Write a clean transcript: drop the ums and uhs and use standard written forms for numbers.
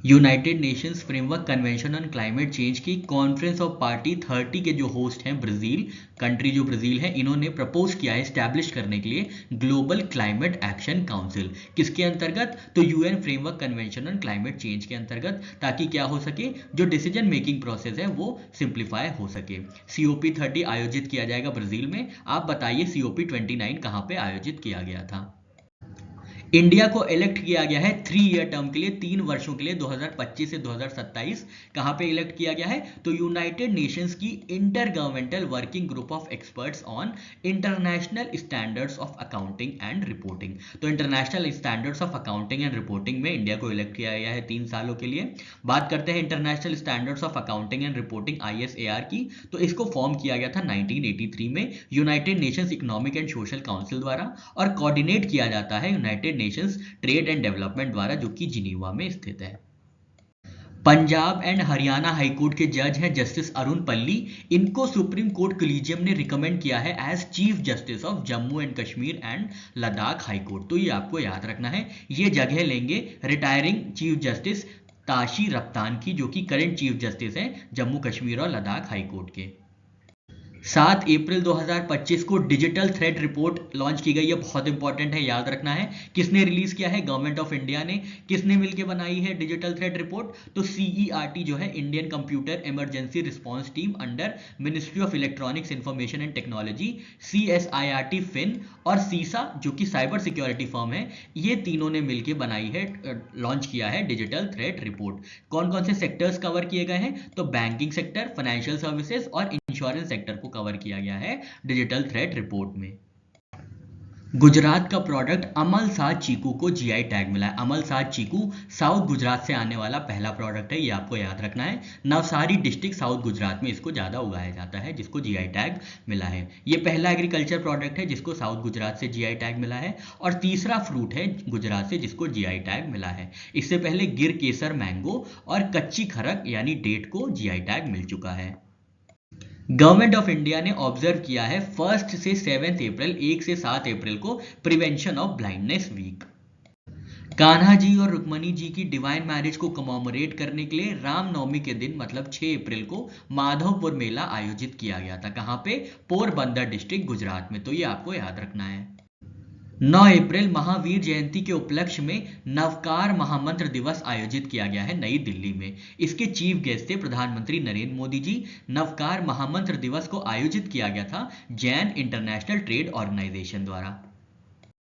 United Nations framework convention on climate change की conference of party 30 के जो host हैं ब्राजील कंट्री, जो ब्राजील है, इन्होंने प्रपोज किया है स्टैब्लिश करने के लिए ग्लोबल क्लाइमेट एक्शन काउंसिल। किसके अंतर्गत? तो UN framework convention on climate change के अंतर्गत, ताकि क्या हो सके, जो डिसीजन मेकिंग प्रोसेस है वो सिंप्लीफाई हो सके। COP30 आयोजित किया जाएगा ब्राजील में। आप बताइए COP29 कहाँ पे आयोजित किया गया था? इंडिया को इलेक्ट किया गया है 3 ईयर टर्म के लिए, 3 वर्षों के लिए, 2025 से 2027। कहां पे इलेक्ट किया गया है? तो यूनाइटेड नेशंस की intergovernmental working group of experts on international standards of accounting and reporting. तो international standards of accounting and reporting में इंडिया को इलेक्ट किया गया है 3 सालों के लिए। बात करते हैं international standards of accounting and reporting ISAR की, तो इसको फॉर्म किया गया था 1983 में United Nations economic and social council द्वारा, और कोऑर्डिनेट किया जाता है United Nations trade and development द्वारा, जो कि जिनीवा में स्थित है। पंजाब एंड हरियाणा हाईकोर्ट के जज हैं जस्टिस अरुण पल्ली। इनको सुप्रीम कोर्ट कोलिजियम ने रिकमेंड किया है as chief justice of Jammu and Kashmir and Ladakh high court. तो ये आपको याद रखना है, ये जगह लेंगे retiring chief justice Tashi Rabstan की, जो कि करंट चीफ जस्टिस हैं जम्मू कश्मीर और लद्दाख हाईकोर्ट के। 7 अप्रैल 2025 को डिजिटल थ्रेट रिपोर्ट लॉन्च की गई है, बहुत इंपॉर्टेंट है, याद रखना है। किसने रिलीज किया है? गवर्नमेंट ऑफ इंडिया ने। किसने मिलकर बनाई है डिजिटल थ्रेट रिपोर्ट? तो CERT जो है, Indian computer emergency response team under ministry of electronics information and technology, CSIRT Fin और सीसा जो कि साइबर सिक्योरिटी फर्म है, ये तीनों ने मिलकर बनाई है, लॉन्च किया है डिजिटल थ्रेट रिपोर्ट। कौन कौन से सेक्टर्स कवर किए गए हैं? तो बैंकिंग सेक्टर, फाइनेंशियल सर्विसेज और इंश्योरेंस सेक्टर को कवर किया गया है डिजिटल थ्रेट रिपोर्ट में। गुजरात का प्रोडक्ट अमल साज चीकू को GI टैग मिला है। अमल साज चीकू साउथ गुजरात से आने वाला पहला प्रोडक्ट है, ये आपको याद रखना है। नवसारी डिस्ट्रिक्ट साउथ गुजरात में इसको ज्यादा उगाया जाता है, जिसको GI टैग मिला है। ये पहला एग्रीकल्चर प्रोडक्ट है जिसको साउथ गुजरात से GI टैग मिला है, और तीसरा फ्रूट है गुजरात से जिसको GI टैग मिला है। इससे पहले गिर केसर मैंगो और कच्ची खरक यानी डेट को GI टैग मिल चुका है। गवर्नमेंट ऑफ इंडिया ने ऑब्जर्व किया है 1 से 7 अप्रैल, 1 से 7 अप्रैल को prevention of blindness week. Kanha ji और रुक्मणी जी की डिवाइन मैरिज को कमोमोरेट करने के लिए रामनवमी के दिन मतलब 6 अप्रैल को माधवपुर मेला आयोजित किया गया था। कहां पे? पोरबंदर डिस्ट्रिक्ट गुजरात में। तो ये आपको याद रखना है। 9 अप्रैल महावीर जयंती के उपलक्ष्य में नवकार महामंत्र दिवस आयोजित किया गया है नई दिल्ली में। इसके चीफ गेस्ट थे प्रधानमंत्री नरेंद्र मोदी जी। नवकार महामंत्र दिवस को आयोजित किया गया था जैन इंटरनेशनल ट्रेड ऑर्गेनाइजेशन द्वारा।